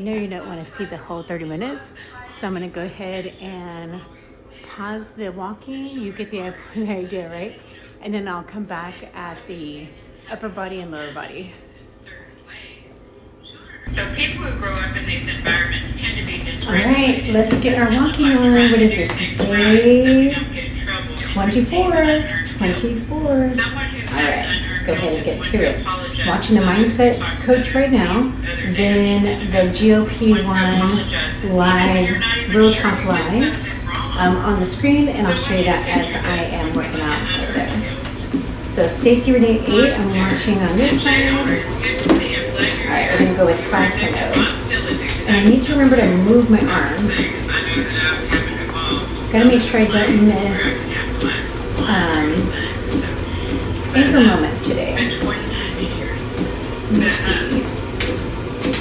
know you don't want to see the whole 30 minutes, so I'm going to go ahead and pause the walking. You get the idea, right? And then I'll come back at the upper body and lower body. So people who grow up in these environments tend to be dysregulated. All right, let's get our walking on. What is this? Day 24. 24. All right, let's go ahead and get to it. Watching the Mindset Coach right now, then the GOP1 live, Real Talk Live on the screen, and I'll show you that as I am working out right there. So Stacy Renee 8, I'm watching on this side. All right, we're going to go with 5.0. And I need to remember to move my arm. Got to make sure I don't miss anchor moments today. Let me see.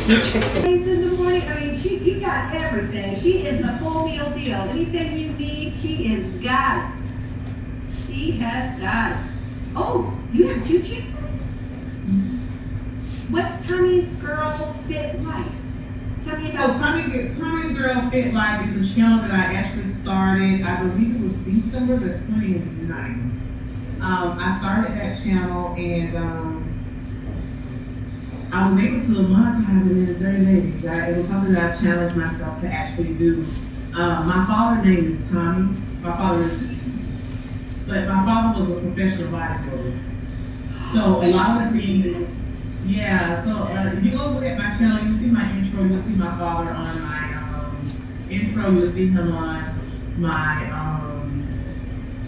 Let me check the... In the morning, I mean, you got everything. She is the full meal deal. Anything you need, she has got it. She has got it. Oh, you have 2 chicks? What's Tommy's Girl Fit Life? Tell me about Tommy's Girl Fit Life is a channel that I actually started, I believe it was December the 29th. I started that channel and I was able to monetize it in 30 days. It was something that I challenged myself to actually do. My father's name is Tommy. My father is deceased. But my father was a professional bodybuilder. So a lot of the things, yeah, so if you go look at my channel, you'll see my intro, you'll see my father on my intro, you'll see him on my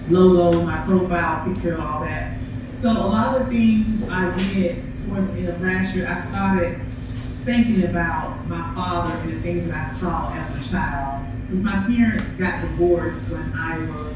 logo, my profile picture, all that. So a lot of the things I did towards the end of last year, I started thinking about my father and the things that I saw as a child. Because my parents got divorced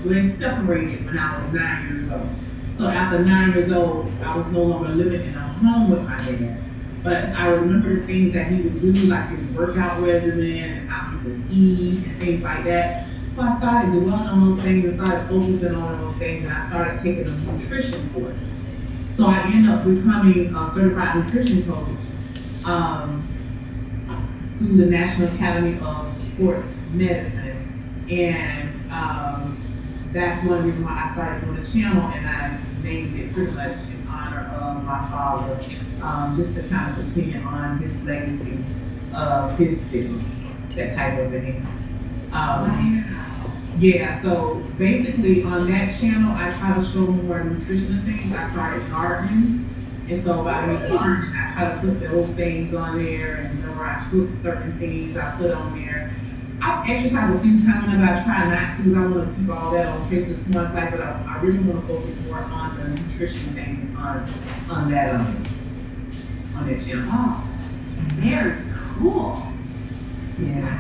they separated when I was 9 years old. So after 9 years old, I was no longer living in a home with my dad. But I remember the things that he would do, like his workout regimen and how he would eat and things like that. So I started dwelling on those things and started focusing on those things, and I started taking a nutrition course. So I ended up becoming a certified nutrition coach through the National Academy of Sports Medicine. And that's one reason why I started doing the channel, and I named it pretty much in honor of my father, just to kind of continue on his legacy of his fitness, that type of thing. Yeah, so basically on that channel, I try to show more nutrition things. I started gardening, and so by me gardening, I try to put those things on there, and whenever I cook certain things, I put on there. I've exercised a few times whenever I try not to, because I want to keep all that on Facebook Smart Life, but I really want to focus more on the nutrition things on that channel. Oh, very cool. Yeah.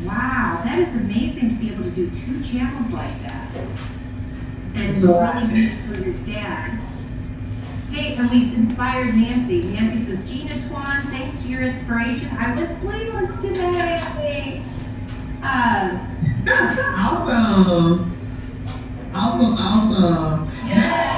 Wow, that is amazing to be able to do 2 channels like that. And So really neat for your dad. Hey, and we've inspired Nancy. Nancy says, Gina Twan, thanks to your inspiration, I went sleeveless today. Awesome. Yay!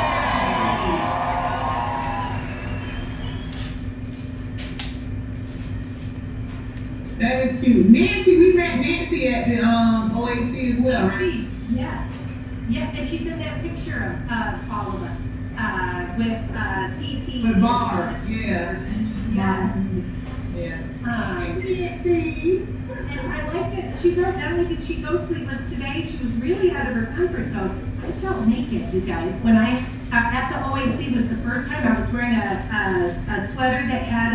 That is cute. Nancy, we met Nancy at the OAC as well. Right. Yeah, and she's in that picture of all of us with TT. With Barb, yeah. Yeah. Nancy. And I like that she wrote, not only did she go sleeveless today, she was really out of her comfort zone. I felt naked, you guys. When I, at the OAC was the first time I was wearing a sweater that had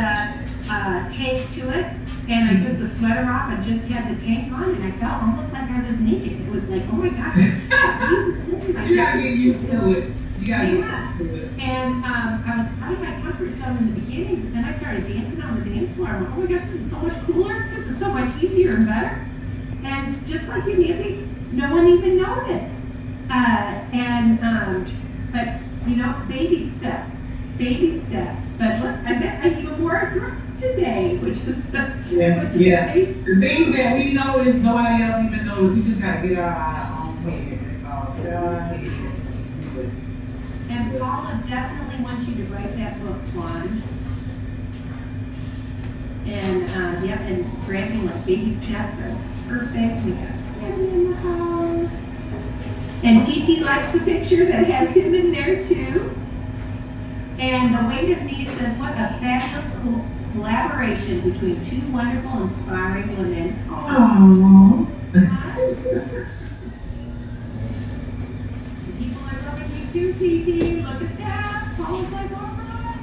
a tank to it. And I took the sweater off and just had the tank on, and I felt almost like I was naked. It was like, oh my gosh. You gotta get used to it. You gotta get used to it. And I was out of my comfort zone in the beginning, but then I started dancing on the dance floor. I'm like, oh my gosh, this is so much cooler. This is so much easier and better. And just like you, Nancy, no one even noticed. But you know, baby steps. But look, I bet I even wore a dress today, which is Yeah. The things that we know is nobody else even knows. We just gotta get our own way. And Paula definitely wants you to write that book, Juan. And, yep, and ramping like baby steps are perfect. We got Candy in the house. And TT likes the pictures and has him in there too. And the weight of me says, what a fabulous collaboration between two wonderful, inspiring women. Aww. People are loving you too, TT. Look at that. Paul's like, all right.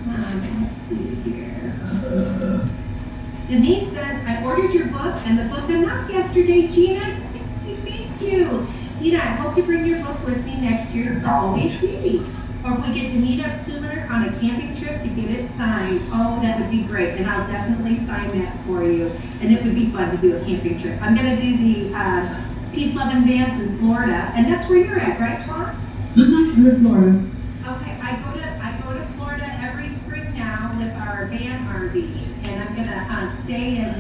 Let's see here. Denise says, I ordered your book and the book announced yesterday, Gina. Thank you. Gina, I hope to bring your book with me next year to the OAC. Or if we get to meet up sooner on a camping trip to get it signed. Oh, that would be great. And I'll definitely sign that for you. And it would be fun to do a camping trip. I'm going to do the Peace, Love, and Dance in Florida. And that's where you're at, right, Twan? Mm-hmm. In Florida. Okay, I go to Florida every spring now with our van RV, and I'm gonna stay in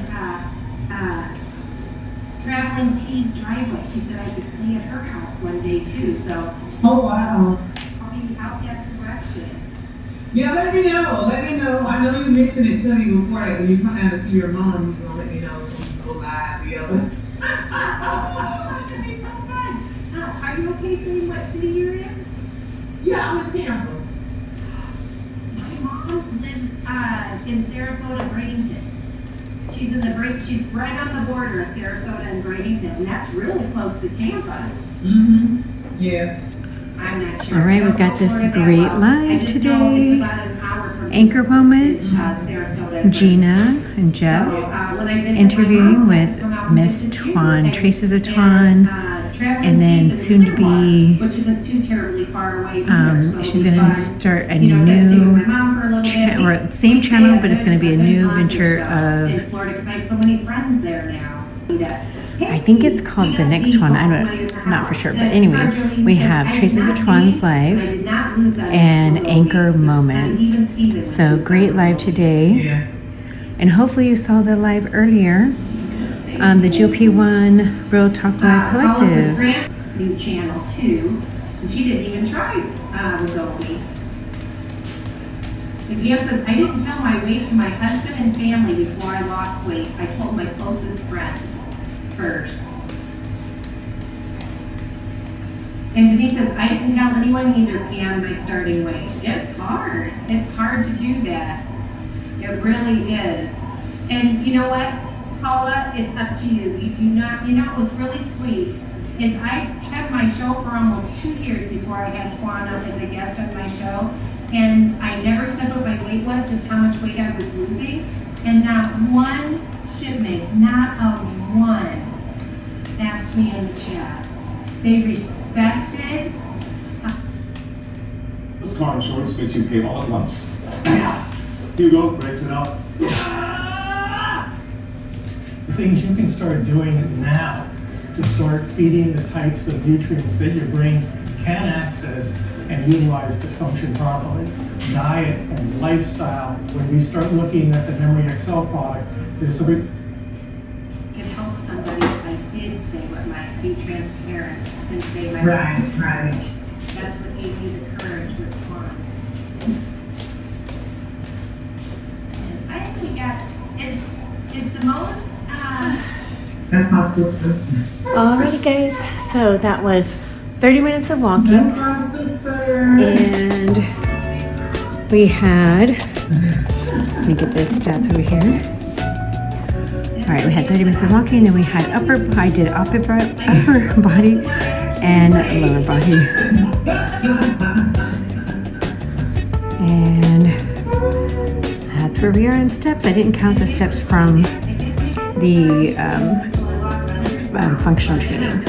Traveling T's driveway. She said I could stay at her house one day too, so Oh, wow. I'll be out that direction. Yeah, let me know. Let me know. I know you mentioned it to me before that when you come down to see your mom, you're gonna let me know so we can go live together. That could be so fun. Are you okay saying what city you're in? Yeah, I'm in Tampa. My mom lives in Sarasota, Bradenton. She's right on the border of Sarasota and Bradenton, and that's really close to Tampa. Mm-hmm. Yeah. I'm not sure. All right, we've got this great live today. Anchor Moments, Gina and Jeff interviewing with Miss Twan, Traces of Twan, and then soon to be, she's going to start a new, same channel, but it's going to be a new venture of, I think it's called the next one, I'm not for sure, but anyway, we have Traces of Twan's live and Anchor Moments. So great live today. Yeah. And hopefully you saw the live earlier, the GOP1 Real Talk Live Collective. New channel too, and she didn't even try with Opie. And Gail says, I didn't tell my weight to my husband and family before I lost weight. I told my closest friends first. And Denise says, I didn't tell anyone either, Pam, my starting weight. It's hard. It's hard to do that. It really is. And you know what, Paula, it's up to you. You do not, you know, it was really sweet. Is I had my show for almost 2 years before I had Twan up as a guest on my show. And I never said what my weight was, just how much weight I was losing. And not one shipmate, not a one, asked me in the chat. They respected. Let's car insurance makes you pay all at once. Hugo breaks it up. The things you can start doing now to start feeding the types of nutrients that your brain can access and utilize to function properly. Diet and lifestyle. When we start looking at the Memory XL product, there's some. It helps somebody if I did say what might be transparent and say my Right. That's what gave me the courage to respond. And I actually got, is Simone, That's my sister. Alrighty guys, so that was 30 minutes of walking, That's my sister. and we had, let me get the stats over here. Alright, we had 30 minutes of walking, then we had I did upper body and lower body. And that's where we are in steps. I didn't count the steps from the functional training.